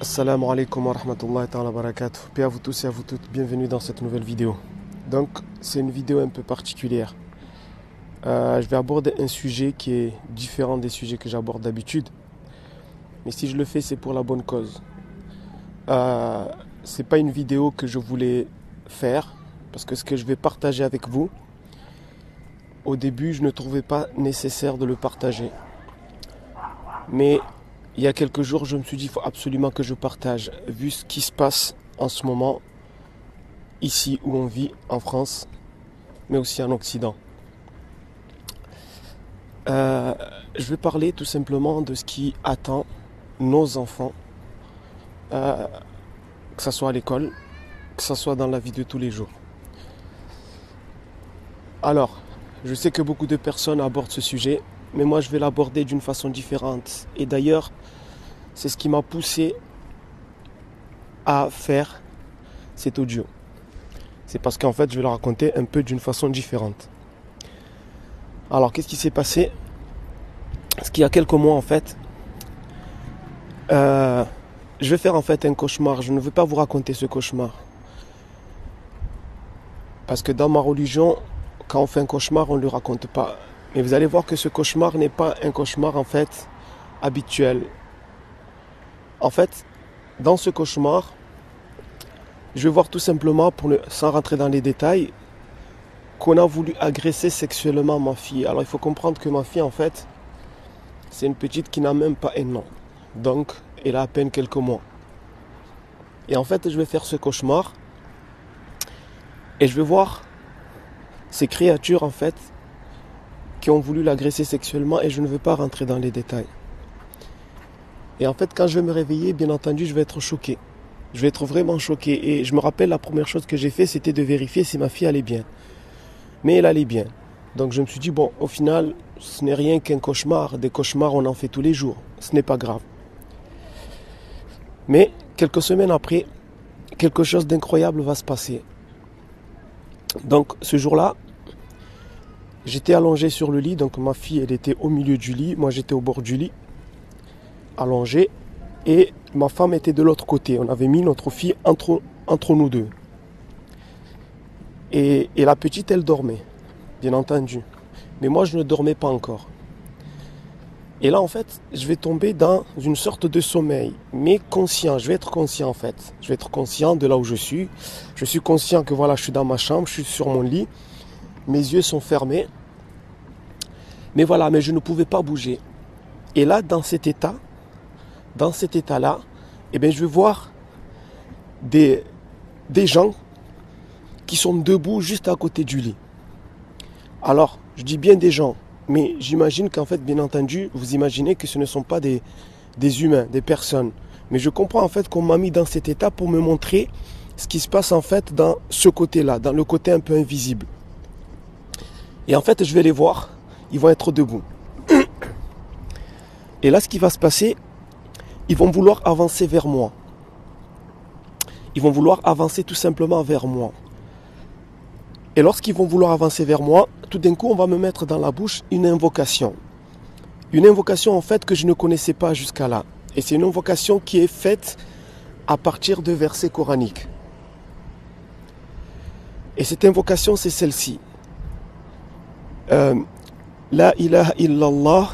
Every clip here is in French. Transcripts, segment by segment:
Assalamu alaikum wa rahmatullahi wa barakatuh. Paix à vous tous et à vous toutes, bienvenue dans cette nouvelle vidéo. Donc, c'est une vidéo un peu particulière. Je vais aborder un sujet qui est différent des sujets que j'aborde d'habitude. Mais si je le fais, c'est pour la bonne cause. C'est pas une vidéo que je voulais faire, parce que ce que je vais partager avec vous, au début, je ne trouvais pas nécessaire de le partager. Mais il y a quelques jours, je me suis dit qu'il faut absolument que je partage, vu ce qui se passe en ce moment, ici où on vit, en France, mais aussi en Occident. Je vais parler tout simplement de ce qui attend nos enfants, que ce soit à l'école, que ce soit dans la vie de tous les jours. Alors, je sais que beaucoup de personnes abordent ce sujet, mais moi je vais l'aborder d'une façon différente. Et d'ailleurs, c'est ce qui m'a poussé à faire cet audio. C'est parce qu'en fait, je vais le raconter un peu d'une façon différente. Alors, qu'est-ce qui s'est passé? Parce qu'il y a quelques mois, en fait, je vais faire en fait un cauchemar. Je ne veux pas vous raconter ce cauchemar. Parce que dans ma religion, quand on fait un cauchemar, on ne le raconte pas. Mais vous allez voir que ce cauchemar n'est pas un cauchemar, en fait, habituel. En fait, dans ce cauchemar, je vais voir tout simplement, sans rentrer dans les détails, qu'on a voulu agresser sexuellement ma fille. Alors il faut comprendre que ma fille, en fait, c'est une petite qui n'a même pas un an. Donc, elle a à peine quelques mois. Et en fait, je vais faire ce cauchemar. Et je vais voir ces créatures, en fait, qui ont voulu l'agresser sexuellement. Et je ne veux pas rentrer dans les détails. Et en fait, quand je vais me réveiller, bien entendu, je vais être choqué. Je vais être vraiment choqué. Et je me rappelle, la première chose que j'ai fait, c'était de vérifier si ma fille allait bien. Mais elle allait bien. Donc je me suis dit, bon, au final, ce n'est rien qu'un cauchemar. Des cauchemars, on en fait tous les jours. Ce n'est pas grave. Mais quelques semaines après, quelque chose d'incroyable va se passer. Donc ce jour-là, j'étais allongé sur le lit. Donc ma fille, elle était au milieu du lit. Moi, j'étais au bord du lit, allongé. Et ma femme était de l'autre côté. On avait mis notre fille entre nous deux. Et la petite, elle dormait, bien entendu. Mais moi, je ne dormais pas encore. Et là, en fait, je vais tomber dans une sorte de sommeil, mais conscient. Je vais être conscient, en fait. Je vais être conscient de là où je suis. Je suis conscient que voilà, je suis dans ma chambre, je suis sur mon lit. Mes yeux sont fermés. Mais voilà, mais je ne pouvais pas bouger. Et là, dans cet état-là, eh bien, je vais voir des gens qui sont debout juste à côté du lit. Alors, je dis bien des gens, mais j'imagine qu'en fait, bien entendu, vous imaginez que ce ne sont pas des humains, des personnes. Mais je comprends en fait qu'on m'a mis dans cet état pour me montrer ce qui se passe en fait dans ce côté-là, dans le côté un peu invisible. Et en fait, je vais les voir, ils vont être debout. Et là, ce qui va se passer, ils vont vouloir avancer vers moi. Ils vont vouloir avancer tout simplement vers moi. Et lorsqu'ils vont vouloir avancer vers moi, tout d'un coup, on va me mettre dans la bouche une invocation. Une invocation en fait que je ne connaissais pas jusqu'à là. Et c'est une invocation qui est faite à partir de versets coraniques. Et cette invocation, c'est celle-ci. La ilaha illallah,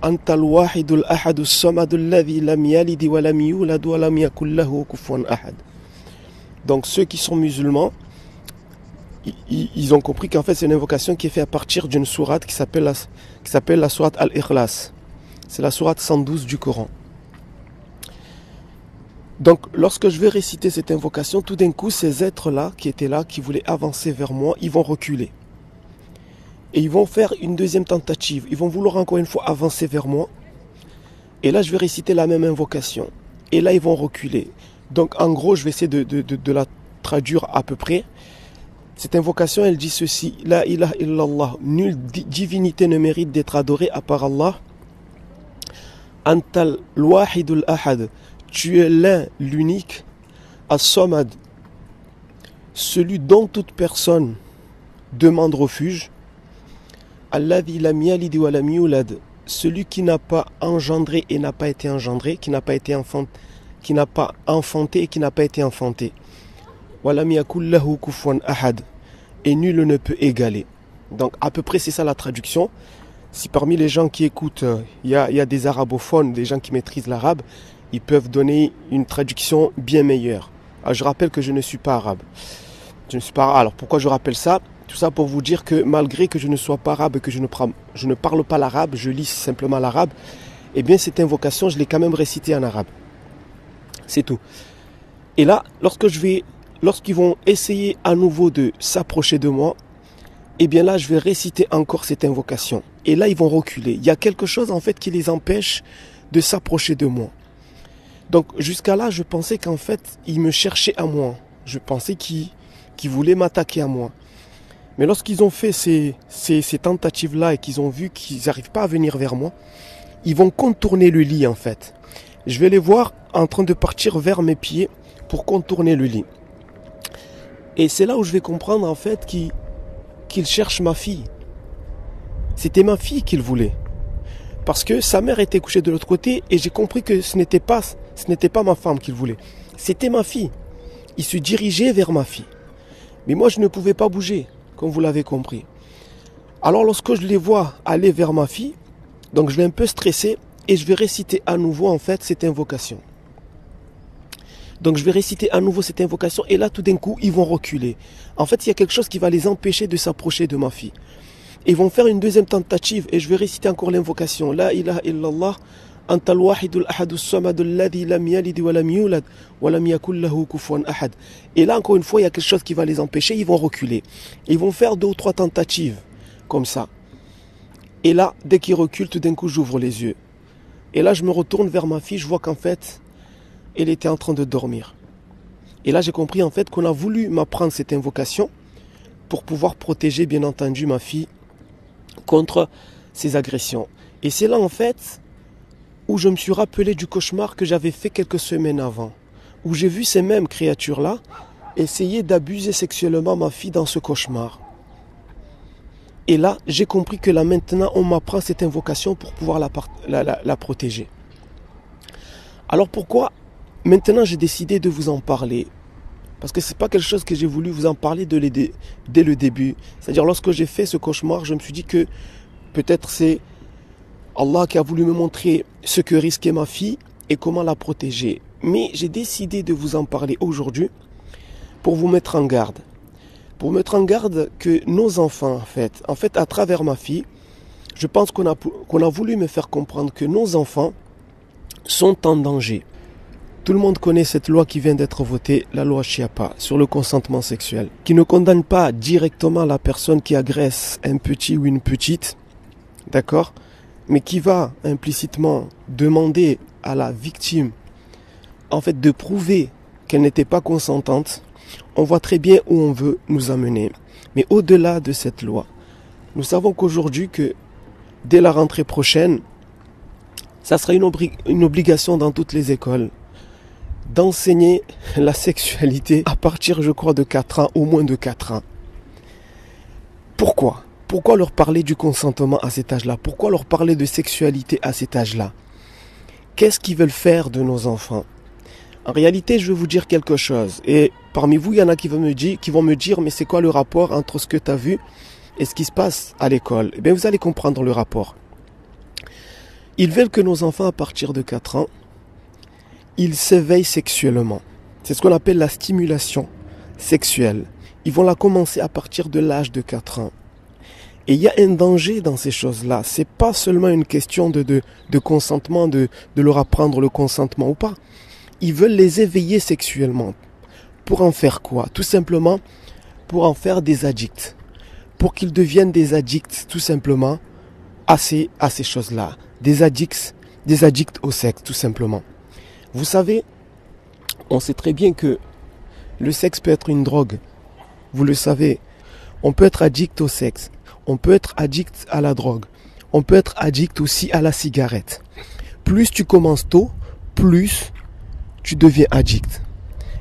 antal wahidul ahadus samadul ladhi lam yalid wa lam yulad wa lam yakul lahu kufuwan ahad. Donc ceux qui sont musulmans, ils ont compris qu'en fait c'est une invocation qui est faite à partir d'une sourate qui s'appelle la sourate Al-Ikhlas. C'est la sourate 112 du Coran. Donc lorsque je vais réciter cette invocation, tout d'un coup ces êtres-là qui étaient là, qui voulaient avancer vers moi, ils vont reculer. Et ils vont faire une deuxième tentative. Ils vont vouloir encore une fois avancer vers moi. Et là je vais réciter la même invocation. Et là ils vont reculer. Donc en gros je vais essayer de la traduire à peu près. Cette invocation, elle dit ceci. La ilaha illallah. Nulle divinité ne mérite d'être adorée à part Allah. Antal wahidul ahad. Tu es l'un, l'unique. As-samad. Celui dont toute personne demande refuge. Alladhi lam yalid wa lam yulad. Celui qui n'a pas engendré et n'a pas été engendré, qui n'a pas été qui n'a pas enfanté et qui n'a pas été enfanté. Walam yakul lahu kufuwan ahad. Et nul ne peut égaler. Donc à peu près c'est ça la traduction. Si parmi les gens qui écoutent, il y a des arabophones, des gens qui maîtrisent l'arabe, ils peuvent donner une traduction bien meilleure. Alors, je rappelle que je ne suis pas arabe. Je ne suis pas arabe. Alors pourquoi je rappelle ça? Tout ça pour vous dire que malgré que je ne sois pas arabe et que je ne parle pas l'arabe, je lis simplement l'arabe, eh bien cette invocation, je l'ai quand même récitée en arabe. C'est tout. Et là, lorsqu'ils vont essayer à nouveau de s'approcher de moi, eh bien là, je vais réciter encore cette invocation. Et là, ils vont reculer. Il y a quelque chose en fait qui les empêche de s'approcher de moi. Donc jusqu'à là, je pensais qu'en fait, ils me cherchaient à moi. Je pensais qu'ils voulaient m'attaquer à moi. Mais lorsqu'ils ont fait ces tentatives-là et qu'ils ont vu qu'ils n'arrivent pas à venir vers moi, ils vont contourner le lit en fait. Je vais les voir en train de partir vers mes pieds pour contourner le lit. Et c'est là où je vais comprendre en fait qu'ils cherchent ma fille. C'était ma fille qu'ils voulaient. Parce que sa mère était couchée de l'autre côté et j'ai compris que ce n'était pas ma femme qu'ils voulaient. C'était ma fille. Ils se dirigeaient vers ma fille. Mais moi je ne pouvais pas bouger, comme vous l'avez compris. Alors lorsque je les vois aller vers ma fille, donc je vais un peu stresser et je vais réciter à nouveau en fait cette invocation. Donc je vais réciter à nouveau cette invocation et là tout d'un coup ils vont reculer. En fait il y a quelque chose qui va les empêcher de s'approcher de ma fille. Ils vont faire une deuxième tentative et je vais réciter encore l'invocation. La ilaha illallah anta al-wahidul ahadus samad alladhi lam yalid wa lam yulad wa lam yakul lahu kufuwan ahad. Et là encore une fois il y a quelque chose qui va les empêcher, ils vont reculer. Ils vont faire 2 ou 3 tentatives comme ça. Et là dès qu'ils reculent tout d'un coup j'ouvre les yeux. Et là je me retourne vers ma fille, je vois qu'en fait elle était en train de dormir. Et là j'ai compris en fait qu'on a voulu m'apprendre cette invocation pour pouvoir protéger bien entendu ma fille contre ces agressions. Et c'est là en fait où je me suis rappelé du cauchemar que j'avais fait quelques semaines avant, où j'ai vu ces mêmes créatures-là essayer d'abuser sexuellement ma fille dans ce cauchemar. Et là, j'ai compris que là maintenant, on m'apprend cette invocation pour pouvoir la protéger. Alors pourquoi maintenant j'ai décidé de vous en parler? Parce que ce n'est pas quelque chose que j'ai voulu vous en parler dès le début. C'est-à-dire lorsque j'ai fait ce cauchemar, je me suis dit que peut-être c'est Allah qui a voulu me montrer ce que risquait ma fille et comment la protéger. Mais j'ai décidé de vous en parler aujourd'hui pour vous mettre en garde. Pour mettre en garde que nos enfants, en fait à travers ma fille, je pense qu'on a voulu me faire comprendre que nos enfants sont en danger. Tout le monde connaît cette loi qui vient d'être votée, la loi Chiapa, sur le consentement sexuel, qui ne condamne pas directement la personne qui agresse un petit ou une petite, d'accord, mais qui va implicitement demander à la victime, en fait, de prouver qu'elle n'était pas consentante. On voit très bien où on veut nous amener. Mais au-delà de cette loi, nous savons qu'aujourd'hui, que dès la rentrée prochaine, ça sera une obligation dans toutes les écoles d'enseigner la sexualité à partir, je crois, de 4 ans, au moins de 4 ans. Pourquoi ? Pourquoi leur parler du consentement à cet âge-là? Pourquoi leur parler de sexualité à cet âge-là? Qu'est-ce qu'ils veulent faire de nos enfants? En réalité, je vais vous dire quelque chose. Et parmi vous, il y en a qui vont me dire, mais c'est quoi le rapport entre ce que tu as vu et ce qui se passe à l'école? Eh bien, vous allez comprendre le rapport. Ils veulent que nos enfants, à partir de 4 ans, ils s'éveillent sexuellement. C'est ce qu'on appelle la stimulation sexuelle. Ils vont la commencer à partir de l'âge de 4 ans. Et il y a un danger dans ces choses-là. C'est pas seulement une question de consentement, de leur apprendre le consentement ou pas. Ils veulent les éveiller sexuellement. Pour en faire quoi? Tout simplement pour en faire des addicts. Pour qu'ils deviennent des addicts, tout simplement, à ces choses-là. Des addicts au sexe, tout simplement. Vous savez, on sait très bien que le sexe peut être une drogue. Vous le savez. On peut être addict au sexe. On peut être addict à la drogue. On peut être addict aussi à la cigarette. Plus tu commences tôt, plus tu deviens addict.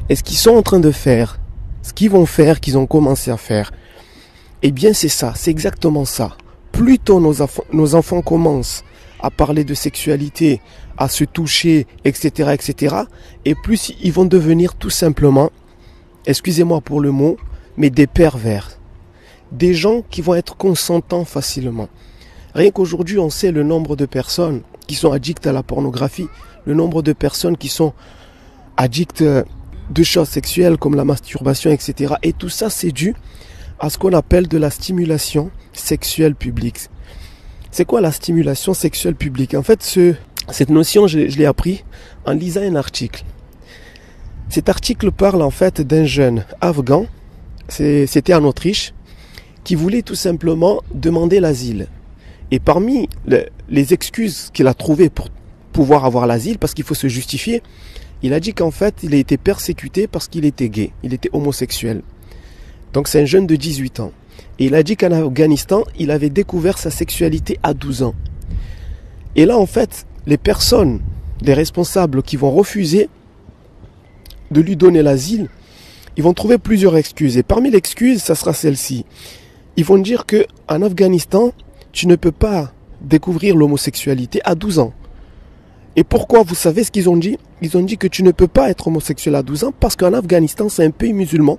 Et ce qu'ils sont en train de faire, ce qu'ils vont faire, qu'ils ont commencé à faire, eh bien c'est ça, c'est exactement ça. Plus tôt nos enfants commencent à parler de sexualité, à se toucher, etc., etc., et plus ils vont devenir tout simplement, excusez-moi pour le mot, mais des pervers. Des gens qui vont être consentants facilement. Rien qu'aujourd'hui, on sait le nombre de personnes qui sont addictes à la pornographie, le nombre de personnes qui sont addictes de choses sexuelles comme la masturbation, etc. Et tout ça, c'est dû à ce qu'on appelle de la stimulation sexuelle publique. C'est quoi la stimulation sexuelle publique? En fait, cette notion, je l'ai appris en lisant un article. Cet article parle en fait d'un jeune afghan, c'était en Autriche, qui voulait tout simplement demander l'asile. Et parmi les excuses qu'il a trouvées pour pouvoir avoir l'asile, parce qu'il faut se justifier, il a dit qu'en fait, il a été persécuté parce qu'il était gay, il était homosexuel. Donc c'est un jeune de 18 ans. Et il a dit qu'en Afghanistan, il avait découvert sa sexualité à 12 ans. Et là, en fait, les personnes, les responsables qui vont refuser de lui donner l'asile, ils vont trouver plusieurs excuses. Et parmi les excuses, ça sera celle-ci. Ils vont dire qu'en Afghanistan, tu ne peux pas découvrir l'homosexualité à 12 ans. Et pourquoi? Vous savez ce qu'ils ont dit? Ils ont dit que tu ne peux pas être homosexuel à 12 ans parce qu'en Afghanistan, c'est un pays musulman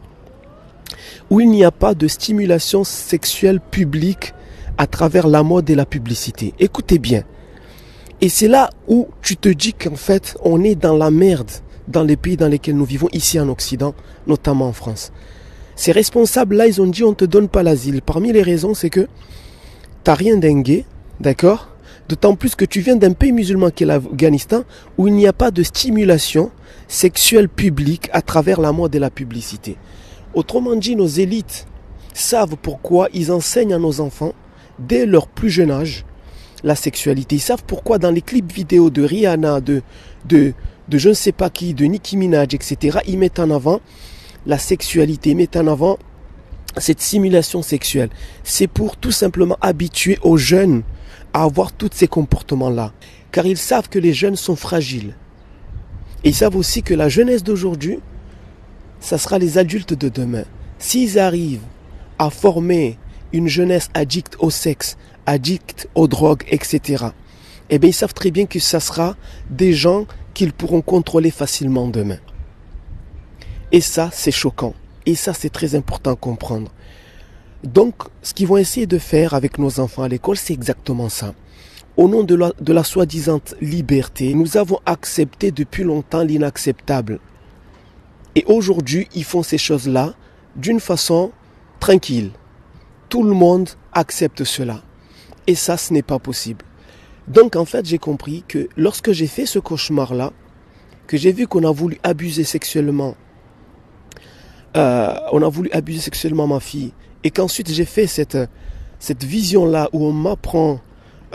où il n'y a pas de stimulation sexuelle publique à travers la mode et la publicité. Écoutez bien. Et c'est là où tu te dis qu'en fait, on est dans la merde dans les pays dans lesquels nous vivons, ici en Occident, notamment en France. Ces responsables-là, ils ont dit on ne te donne pas l'asile. Parmi les raisons, c'est que tu n'as rien d'un gay, d'accord? D'autant plus que tu viens d'un pays musulman qui est l'Afghanistan, où il n'y a pas de stimulation sexuelle publique à travers la mode et la publicité. Autrement dit, nos élites savent pourquoi ils enseignent à nos enfants, dès leur plus jeune âge, la sexualité. Ils savent pourquoi dans les clips vidéo de Rihanna, de je ne sais pas qui, de Nicki Minaj, etc., ils mettent en avant la sexualité, ils mettent en avant cette simulation sexuelle. C'est pour tout simplement habituer aux jeunes à avoir tous ces comportements-là. Car ils savent que les jeunes sont fragiles. Et ils savent aussi que la jeunesse d'aujourd'hui, ça sera les adultes de demain. S'ils arrivent à former une jeunesse addicte au sexe, addicte aux drogues, etc., eh bien, ils savent très bien que ça sera des gens qu'ils pourront contrôler facilement demain. Et ça, c'est choquant. Et ça, c'est très important à comprendre. Donc, ce qu'ils vont essayer de faire avec nos enfants à l'école, c'est exactement ça. Au nom de la soi-disant liberté, nous avons accepté depuis longtemps l'inacceptable. Et aujourd'hui, ils font ces choses-là d'une façon tranquille. Tout le monde accepte cela. Et ça, ce n'est pas possible. Donc, en fait, j'ai compris que lorsque j'ai fait ce cauchemar-là, que j'ai vu qu'on a voulu abuser sexuellement, ma fille, et qu'ensuite j'ai fait cette vision-là où on m'apprend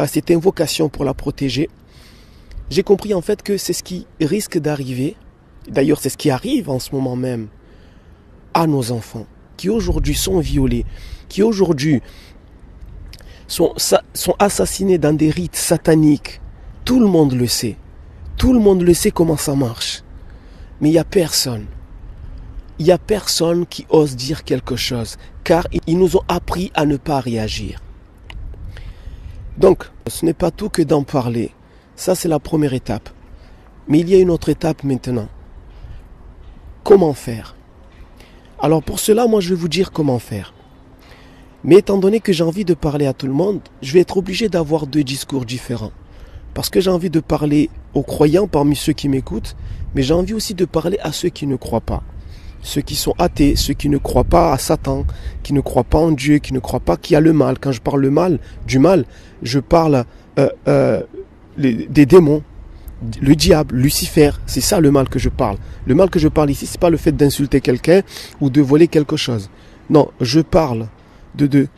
cette invocation pour la protéger, j'ai compris en fait que c'est ce qui risque d'arriver. D'ailleurs, c'est ce qui arrive en ce moment même à nos enfants, qui aujourd'hui sont violés, qui aujourd'hui sont assassinés dans des rites sataniques. Tout le monde le sait. Tout le monde le sait comment ça marche. Mais il n'y a personne. Il n'y a personne qui ose dire quelque chose, car ils nous ont appris à ne pas réagir. Donc, ce n'est pas tout que d'en parler. Ça, c'est la première étape. Mais il y a une autre étape maintenant. Comment faire? Alors pour cela, moi je vais vous dire comment faire. Mais étant donné que j'ai envie de parler à tout le monde, je vais être obligé d'avoir deux discours différents. Parce que j'ai envie de parler aux croyants parmi ceux qui m'écoutent, mais j'ai envie aussi de parler à ceux qui ne croient pas. Ceux qui sont athées, ceux qui ne croient pas à Satan, qui ne croient pas en Dieu, qui ne croient pas qu'il y a le mal. Quand je parle du mal, je parle des démons, le diable, Lucifer, c'est ça le mal que je parle. Le mal que je parle ici, c'est pas le fait d'insulter quelqu'un ou de voler quelque chose. Non, je parle des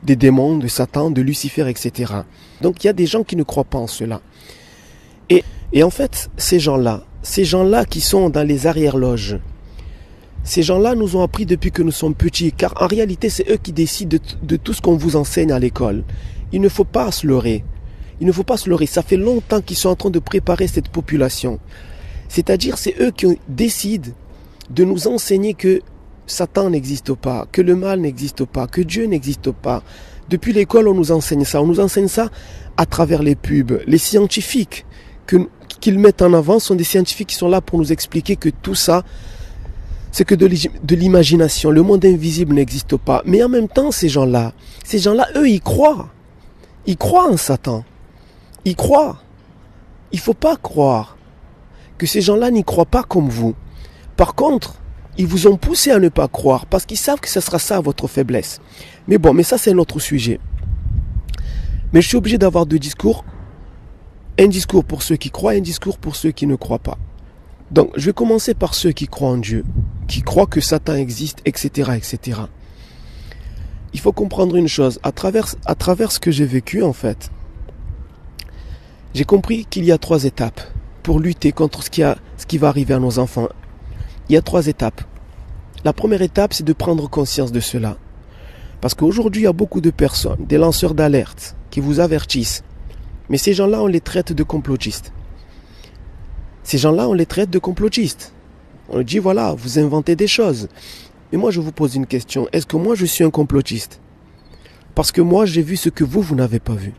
démons, de Satan, de Lucifer, etc. Donc il y a des gens qui ne croient pas en cela. Et en fait, ces gens-là qui sont dans les arrière-loges, ces gens-là nous ont appris depuis que nous sommes petits, car en réalité, c'est eux qui décident de tout ce qu'on vous enseigne à l'école. Il ne faut pas se leurrer. Il ne faut pas se leurrer. Ça fait longtemps qu'ils sont en train de préparer cette population. C'est-à-dire, c'est eux qui décident de nous enseigner que Satan n'existe pas, que le mal n'existe pas, que Dieu n'existe pas, Depuis l'école, on nous enseigne ça. On nous enseigne ça à travers les pubs. Les scientifiques qu'ils mettent en avant sont des scientifiques qui sont là pour nous expliquer que tout ça, c'est que de l'imagination. Le monde invisible n'existe pas. Mais en même temps, ces gens-là, eux, ils croient. Ils croient en Satan. Ils croient. Il ne faut pas croire que ces gens-là n'y croient pas comme vous. Par contre, ils vous ont poussé à ne pas croire parce qu'ils savent que ce sera ça votre faiblesse. Mais bon, mais ça c'est un autre sujet. Mais je suis obligé d'avoir deux discours. Un discours pour ceux qui croient et un discours pour ceux qui ne croient pas. Donc, je vais commencer par ceux qui croient en Dieu, qui croient que Satan existe, etc., etc. Il faut comprendre une chose. À travers ce que j'ai vécu, en fait, j'ai compris qu'il y a 3 étapes pour lutter contre ce qui va arriver à nos enfants. Il y a 3 étapes. La première étape, c'est de prendre conscience de cela. Parce qu'aujourd'hui, il y a beaucoup de personnes, des lanceurs d'alerte, qui vous avertissent. Mais ces gens-là, on les traite de complotistes. Ces gens-là, on les traite de complotistes. On leur dit, voilà, vous inventez des choses. Mais moi, je vous pose une question. Est-ce que moi, je suis un complotiste? Parce que moi, j'ai vu ce que vous n'avez pas vu.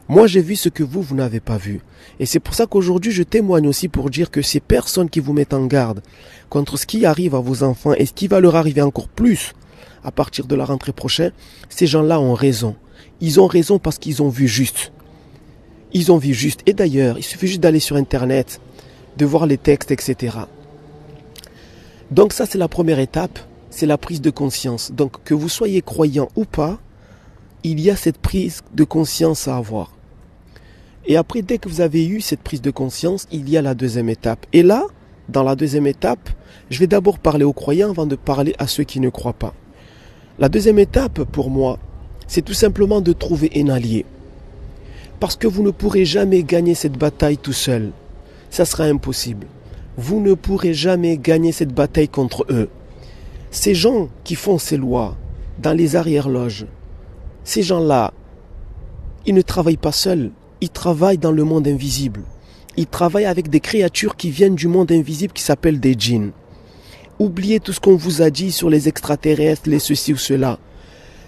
Moi, j'ai vu ce que vous n'avez pas vu. Et c'est pour ça qu'aujourd'hui, je témoigne aussi pour dire que ces personnes qui vous mettent en garde contre ce qui arrive à vos enfants et ce qui va leur arriver encore plus à partir de la rentrée prochaine, ces gens-là ont raison. Ils ont raison parce qu'ils ont vu juste. Ils ont vu juste. Et d'ailleurs, il suffit juste d'aller sur Internet, de voir les textes, etc. Donc ça, c'est la première étape, c'est la prise de conscience. Donc que vous soyez croyant ou pas, il y a cette prise de conscience à avoir. Et après, dès que vous avez eu cette prise de conscience, il y a la deuxième étape. Et là, dans la deuxième étape, je vais d'abord parler aux croyants avant de parler à ceux qui ne croient pas. La deuxième étape, pour moi, c'est tout simplement de trouver un allié. Parce que vous ne pourrez jamais gagner cette bataille tout seul. Ça sera impossible. Vous ne pourrez jamais gagner cette bataille contre eux. Ces gens qui font ces lois dans les arrière-loges, ces gens-là, ils ne travaillent pas seuls. Ils travaillent dans le monde invisible. Ils travaillent avec des créatures qui viennent du monde invisible qui s'appellent des djinns. Oubliez tout ce qu'on vous a dit sur les extraterrestres, les ceci ou cela.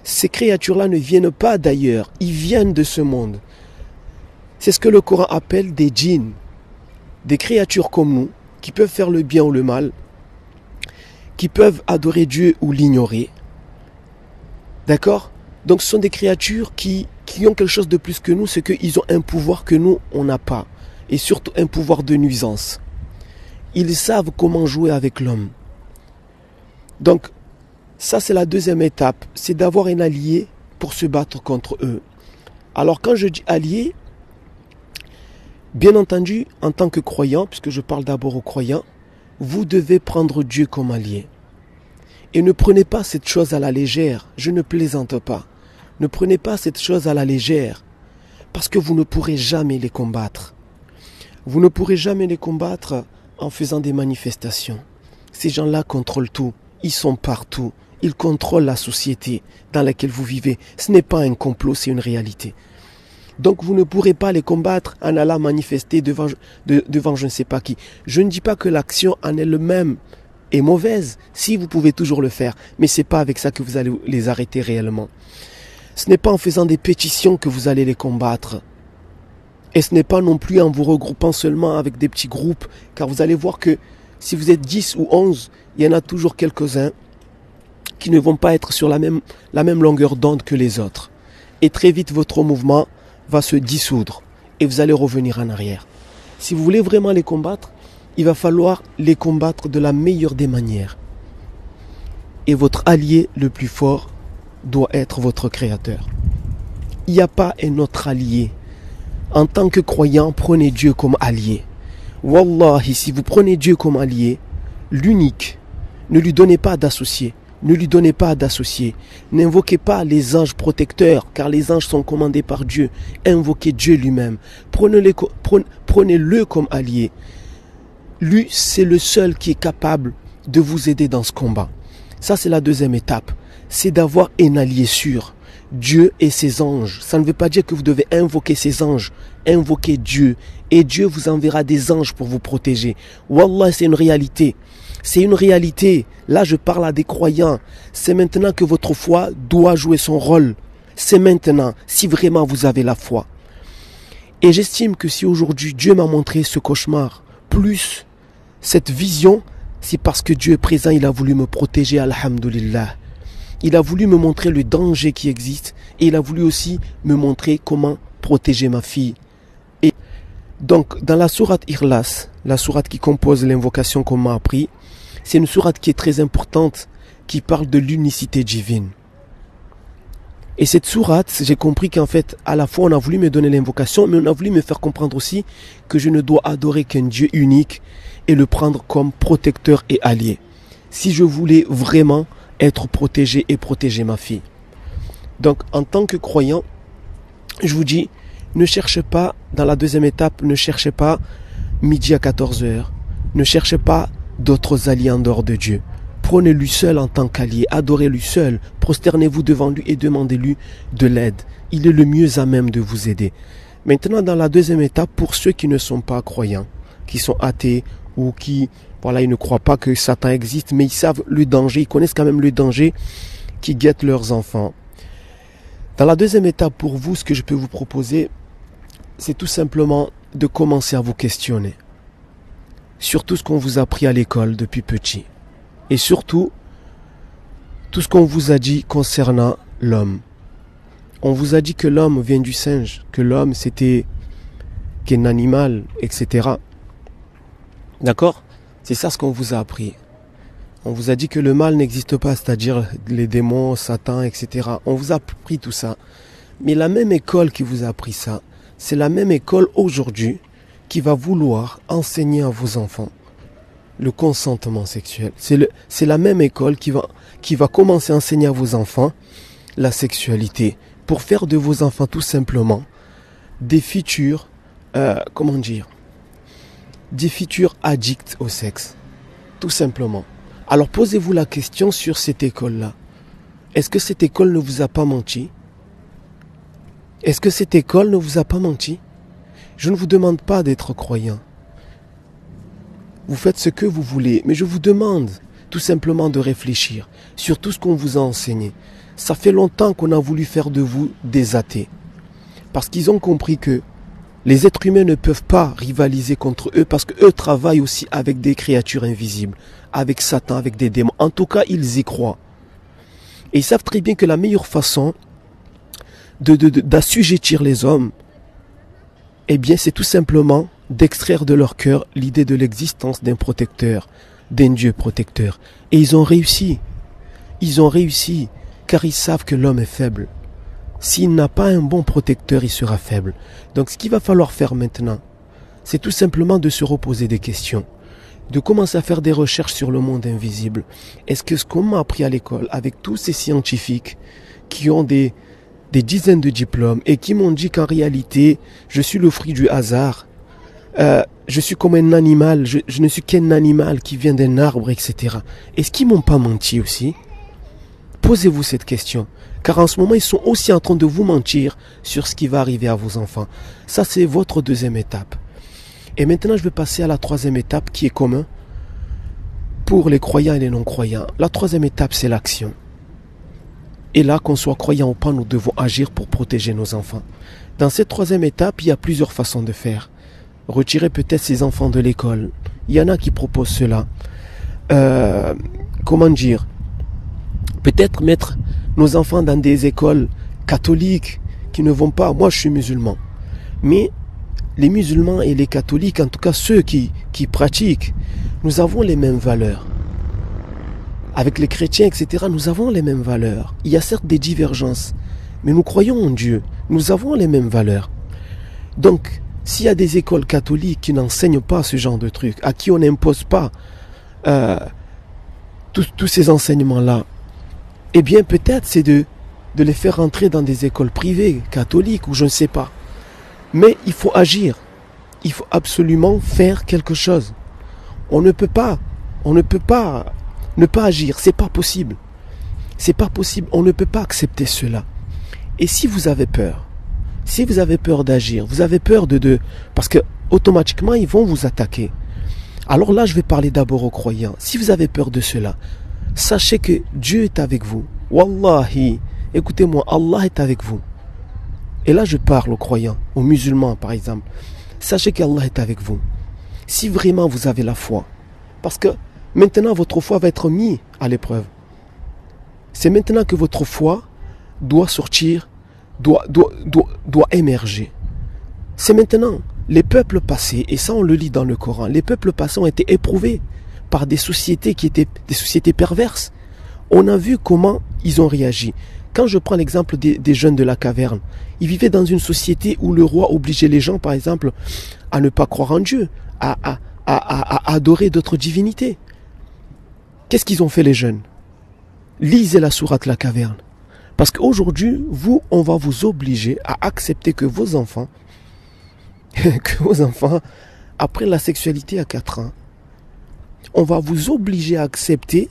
Ces créatures-là ne viennent pas d'ailleurs. Ils viennent de ce monde. C'est ce que le Coran appelle des djinns. Des créatures comme nous, qui peuvent faire le bien ou le mal, qui peuvent adorer Dieu ou l'ignorer. D'accord? Donc ce sont des créatures qui ont quelque chose de plus que nous, c'est qu'ils ont un pouvoir que nous, on n'a pas. Et surtout un pouvoir de nuisance. Ils savent comment jouer avec l'homme. Donc, ça c'est la deuxième étape, c'est d'avoir un allié pour se battre contre eux. Alors quand je dis allié, bien entendu, en tant que croyant, puisque je parle d'abord aux croyants, vous devez prendre Dieu comme allié. Et ne prenez pas cette chose à la légère, je ne plaisante pas. Ne prenez pas cette chose à la légère, parce que vous ne pourrez jamais les combattre. Vous ne pourrez jamais les combattre en faisant des manifestations. Ces gens-là contrôlent tout, ils sont partout, ils contrôlent la société dans laquelle vous vivez. Ce n'est pas un complot, c'est une réalité. Donc vous ne pourrez pas les combattre en allant manifester devant je ne sais pas qui. Je ne dis pas que l'action en elle-même est mauvaise, si vous pouvez toujours le faire, mais ce n'est pas avec ça que vous allez les arrêter réellement. Ce n'est pas en faisant des pétitions que vous allez les combattre. Et ce n'est pas non plus en vous regroupant seulement avec des petits groupes, car vous allez voir que si vous êtes 10 ou 11, il y en a toujours quelques-uns qui ne vont pas être sur la même longueur d'onde que les autres. Et très vite, votre mouvement va se dissoudre et vous allez revenir en arrière. Si vous voulez vraiment les combattre, il va falloir les combattre de la meilleure des manières. Et votre allié le plus fort doit être votre Créateur. Il n'y a pas un autre allié. En tant que croyant, prenez Dieu comme allié. Wallahi, si vous prenez Dieu comme allié, l'unique, ne lui donnez pas d'associé. Ne lui donnez pas d'associé. N'invoquez pas les anges protecteurs, car les anges sont commandés par Dieu. Invoquez Dieu lui-même. Prenez-le comme allié. Lui, c'est le seul qui est capable de vous aider dans ce combat. Ça, c'est la deuxième étape. C'est d'avoir un allié sûr. Dieu et ses anges. Ça ne veut pas dire que vous devez invoquer ses anges. Invoquez Dieu. Et Dieu vous enverra des anges pour vous protéger. Wallah, c'est une réalité. C'est une réalité. Là, je parle à des croyants. C'est maintenant que votre foi doit jouer son rôle. C'est maintenant, si vraiment vous avez la foi. Et j'estime que si aujourd'hui Dieu m'a montré ce cauchemar, plus cette vision, c'est parce que Dieu est présent, il a voulu me protéger, alhamdulillah. Il a voulu me montrer le danger qui existe et il a voulu aussi me montrer comment protéger ma fille. Et donc, dans la sourate Ikhlas, la sourate qui compose l'invocation qu'on m'a appris, c'est une sourate qui est très importante, qui parle de l'unicité divine. Et cette sourate, j'ai compris qu'en fait, à la fois on a voulu me donner l'invocation, mais on a voulu me faire comprendre aussi que je ne dois adorer qu'un Dieu unique et le prendre comme protecteur et allié. Si je voulais vraiment être protégé et protéger ma fille. Donc, en tant que croyant, je vous dis, ne cherchez pas, dans la deuxième étape, ne cherchez pas midi à 14h. Ne cherchez pas d'autres alliés en dehors de Dieu. Prenez-lui seul en tant qu'allié, adorez-lui seul, prosternez-vous devant lui et demandez-lui de l'aide. Il est le mieux à même de vous aider. Maintenant, dans la deuxième étape, pour ceux qui ne sont pas croyants, qui sont athées ou qui, voilà, ils ne croient pas que Satan existe, mais ils savent le danger, ils connaissent quand même le danger qui guette leurs enfants. Dans la deuxième étape, pour vous, ce que je peux vous proposer, c'est tout simplement de commencer à vous questionner sur tout ce qu'on vous a appris à l'école depuis petit. Et surtout, tout ce qu'on vous a dit concernant l'homme. On vous a dit que l'homme vient du singe, que l'homme c'était qu'un animal, etc. D'accord? C'est ça ce qu'on vous a appris. On vous a dit que le mal n'existe pas, c'est-à-dire les démons, Satan, etc. On vous a appris tout ça. Mais la même école qui vous a appris ça, c'est la même école aujourd'hui qui va vouloir enseigner à vos enfants le consentement sexuel. C'est la même école qui va commencer à enseigner à vos enfants la sexualité pour faire de vos enfants tout simplement des futurs, des futurs addicts au sexe. Tout simplement. Alors posez-vous la question sur cette école-là. Est-ce que cette école ne vous a pas menti? Est-ce que cette école ne vous a pas menti? Je ne vous demande pas d'être croyant. Vous faites ce que vous voulez, mais je vous demande tout simplement de réfléchir sur tout ce qu'on vous a enseigné. Ça fait longtemps qu'on a voulu faire de vous des athées. Parce qu'ils ont compris que les êtres humains ne peuvent pas rivaliser contre eux parce qu'eux travaillent aussi avec des créatures invisibles, avec Satan, avec des démons. En tout cas, ils y croient. Et ils savent très bien que la meilleure façon d'assujettir les hommes, eh bien, c'est tout simplement d'extraire de leur cœur l'idée de l'existence d'un protecteur, d'un Dieu protecteur. Et ils ont réussi. Ils ont réussi, car ils savent que l'homme est faible. S'il n'a pas un bon protecteur, il sera faible. Donc ce qu'il va falloir faire maintenant, c'est tout simplement de se reposer des questions, de commencer à faire des recherches sur le monde invisible. Est-ce que ce qu'on m'a appris à l'école, avec tous ces scientifiques qui ont des dizaines de diplômes et qui m'ont dit qu'en réalité, je suis le fruit du hasard, je suis comme un animal, je ne suis qu'un animal qui vient d'un arbre, etc. Est-ce qu'ils m'ont pas menti aussi? Posez-vous cette question. Car en ce moment, ils sont aussi en train de vous mentir sur ce qui va arriver à vos enfants. Ça, c'est votre deuxième étape. Et maintenant, je vais passer à la troisième étape qui est commune pour les croyants et les non-croyants. La troisième étape, c'est l'action. Et là, qu'on soit croyant ou pas, nous devons agir pour protéger nos enfants. Dans cette troisième étape, il y a plusieurs façons de faire. Retirer peut-être ses enfants de l'école. Il y en a qui proposent cela. Peut-être mettre nos enfants dans des écoles catholiques qui ne vont pas. Moi, je suis musulman. Mais les musulmans et les catholiques, en tout cas ceux qui pratiquent, nous avons les mêmes valeurs. Avec les chrétiens, etc., nous avons les mêmes valeurs. Il y a certes des divergences, mais nous croyons en Dieu. Nous avons les mêmes valeurs. Donc, s'il y a des écoles catholiques qui n'enseignent pas ce genre de trucs, à qui on n'impose pas tous ces enseignements-là, eh bien, peut-être c'est de les faire rentrer dans des écoles privées, catholiques, ou je ne sais pas. Mais il faut agir. Il faut absolument faire quelque chose. On ne peut pas ne pas agir. C'est pas possible. C'est pas possible. On ne peut pas accepter cela. Et si vous avez peur d'agir, vous avez peur parce que automatiquement ils vont vous attaquer. Alors là, je vais parler d'abord aux croyants. Si vous avez peur de cela, sachez que Dieu est avec vous. Wallahi, Écoutez-moi, Allah est avec vous. Et là je parle aux croyants, aux musulmans par exemple. Sachez qu'Allah est avec vous. Si vraiment vous avez la foi, parce que maintenant votre foi va être mise à l'épreuve. C'est maintenant que votre foi doit sortir, doit émerger. C'est maintenant. Les peuples passés, et ça on le lit dans le Coran, les peuples passés ont été éprouvés par des sociétés qui étaient des sociétés perverses. On a vu comment ils ont réagi. Quand je prends l'exemple des jeunes de la caverne, ils vivaient dans une société où le roi obligeait les gens, par exemple, à ne pas croire en Dieu, à adorer d'autres divinités. Qu'est-ce qu'ils ont fait les jeunes? Lisez la sourate La Caverne. Parce qu'aujourd'hui, on va vous obliger à accepter que vos enfants, après la sexualité à 4 ans, on va vous obliger à accepter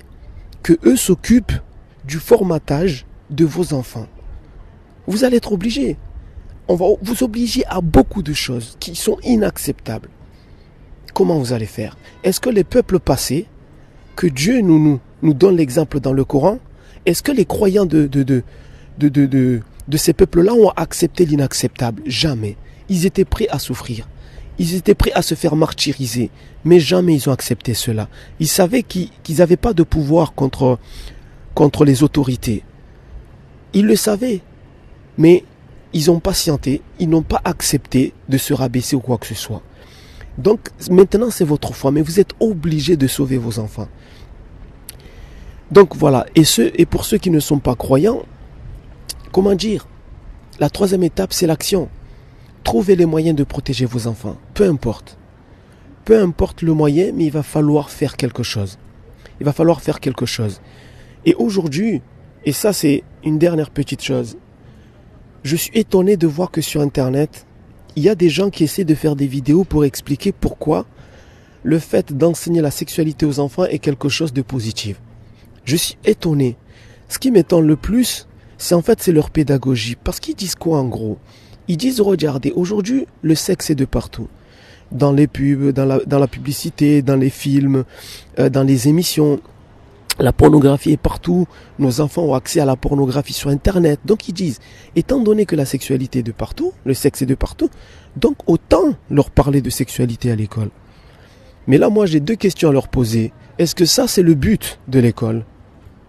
que eux s'occupent du formatage de vos enfants. Vous allez être obligés. On va vous obliger à beaucoup de choses qui sont inacceptables. Comment vous allez faire? Est-ce que les peuples passés, que Dieu nous donne l'exemple dans le Coran, est-ce que les croyants de ces peuples-là ont accepté l'inacceptable? Jamais. Ils étaient prêts à souffrir. Ils étaient prêts à se faire martyriser. Mais jamais ils ont accepté cela. Ils savaient qu'ils n'avaient pas de pouvoir contre les autorités. Ils le savaient. Mais ils ont patienté. Ils n'ont pas accepté de se rabaisser ou quoi que ce soit. Donc maintenant c'est votre foi. Mais vous êtes obligés de sauver vos enfants. Donc voilà. Et pour ceux qui ne sont pas croyants, comment dire? La troisième étape, c'est l'action. Trouvez les moyens de protéger vos enfants. Peu importe. Peu importe le moyen, mais il va falloir faire quelque chose. Il va falloir faire quelque chose. Et aujourd'hui, et ça c'est une dernière petite chose, je suis étonné de voir que sur Internet, il y a des gens qui essaient de faire des vidéos pour expliquer pourquoi le fait d'enseigner la sexualité aux enfants est quelque chose de positif. Je suis étonné. Ce qui m'étonne le plus, c'est leur pédagogie. Parce qu'ils disent quoi en gros? Ils disent, regardez, aujourd'hui, le sexe est de partout. Dans les pubs, dans la publicité, dans les films, dans les émissions. La pornographie est partout. Nos enfants ont accès à la pornographie sur Internet. Donc ils disent, étant donné que la sexualité est de partout, le sexe est de partout, donc autant leur parler de sexualité à l'école. Mais là, moi, j'ai 2 questions à leur poser. Est-ce que ça, c'est le but de l'école?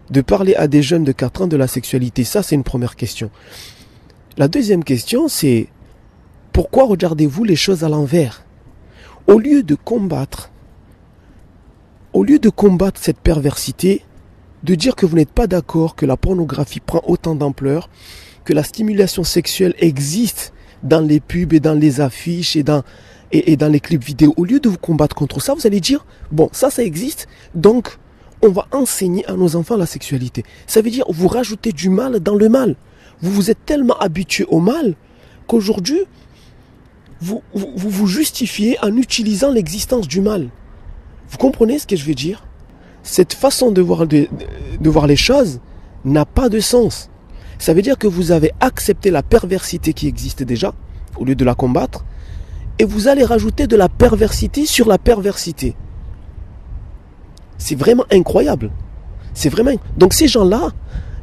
De parler à des jeunes de 4 ans de la sexualité? Ça, c'est une première question. La deuxième question, c'est pourquoi regardez-vous les choses à l'envers? Au lieu de combattre cette perversité, de dire que vous n'êtes pas d'accord que la pornographie prend autant d'ampleur, que la stimulation sexuelle existe dans les pubs et dans les affiches et dans les clips vidéo, au lieu de vous combattre contre ça, vous allez dire, bon, ça existe, donc on va enseigner à nos enfants la sexualité. Ça veut dire vous rajoutez du mal dans le mal. Vous vous êtes tellement habitué au mal qu'aujourd'hui, vous justifiez en utilisant l'existence du mal. Vous comprenez ce que je veux dire? Cette façon de voir les choses n'a pas de sens. Ça veut dire que vous avez accepté la perversité qui existe déjà, au lieu de la combattre, et vous allez rajouter de la perversité sur la perversité. C'est vraiment incroyable. Donc ces gens-là,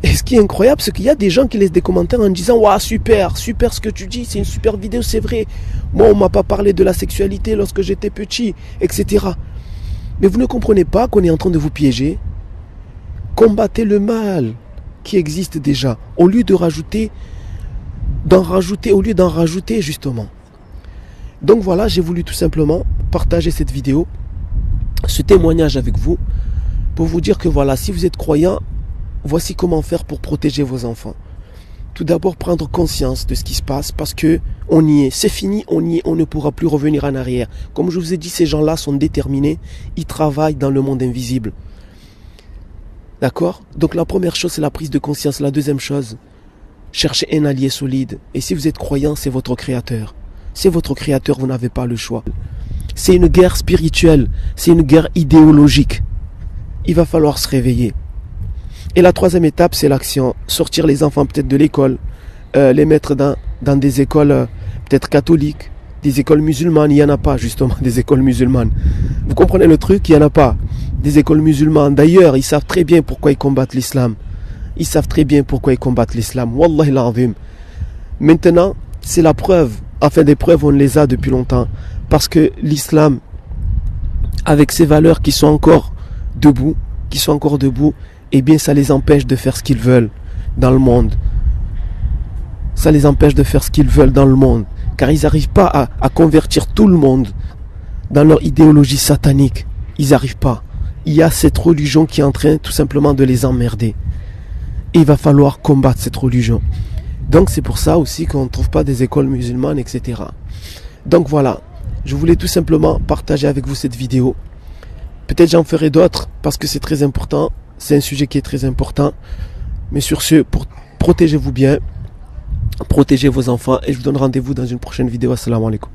et ce qui est incroyable, c'est qu'il y a des gens qui laissent des commentaires en disant « Waouh, super ce que tu dis, c'est une super vidéo, c'est vrai. Moi, on ne m'a pas parlé de la sexualité lorsque j'étais petit, etc. » Mais vous ne comprenez pas qu'on est en train de vous piéger. Combattez le mal qui existe déjà, au lieu d'en rajouter justement. Donc voilà, j'ai voulu tout simplement partager cette vidéo, ce témoignage avec vous, pour vous dire que voilà, si vous êtes croyant, voici comment faire pour protéger vos enfants. Tout d'abord, prendre conscience de ce qui se passe parce que on y est. C'est fini, on y est, on ne pourra plus revenir en arrière. Comme je vous ai dit, ces gens-là sont déterminés. Ils travaillent dans le monde invisible. D'accord? Donc la première chose, c'est la prise de conscience. La deuxième chose, cherchez un allié solide. Et si vous êtes croyant, c'est votre créateur. C'est votre créateur, vous n'avez pas le choix. C'est une guerre spirituelle. C'est une guerre idéologique. Il va falloir se réveiller. Et la troisième étape, c'est l'action. Sortir les enfants peut-être de l'école, les mettre dans des écoles peut-être catholiques, des écoles musulmanes. Il n'y en a pas justement des écoles musulmanes. Vous comprenez le truc? Il n'y en a pas des écoles musulmanes. D'ailleurs, ils savent très bien pourquoi ils combattent l'islam. Ils savent très bien pourquoi ils combattent l'islam. Wallahi l'azim. Maintenant, c'est la preuve. Enfin, des preuves, on les a depuis longtemps. Parce que l'islam, avec ses valeurs qui sont encore debout, eh bien, ça les empêche de faire ce qu'ils veulent dans le monde. Ça les empêche de faire ce qu'ils veulent dans le monde. Car ils n'arrivent pas à convertir tout le monde dans leur idéologie satanique. Ils n'arrivent pas. Il y a cette religion qui est en train tout simplement de les emmerder. Et il va falloir combattre cette religion. Donc c'est pour ça aussi qu'on ne trouve pas des écoles musulmanes, etc. Donc voilà, je voulais tout simplement partager avec vous cette vidéo. Peut-être j'en ferai d'autres parce que c'est très important. C'est un sujet qui est très important. Mais sur ce, protégez-vous bien. Protégez vos enfants. Et je vous donne rendez-vous dans une prochaine vidéo. Assalamu alaikum.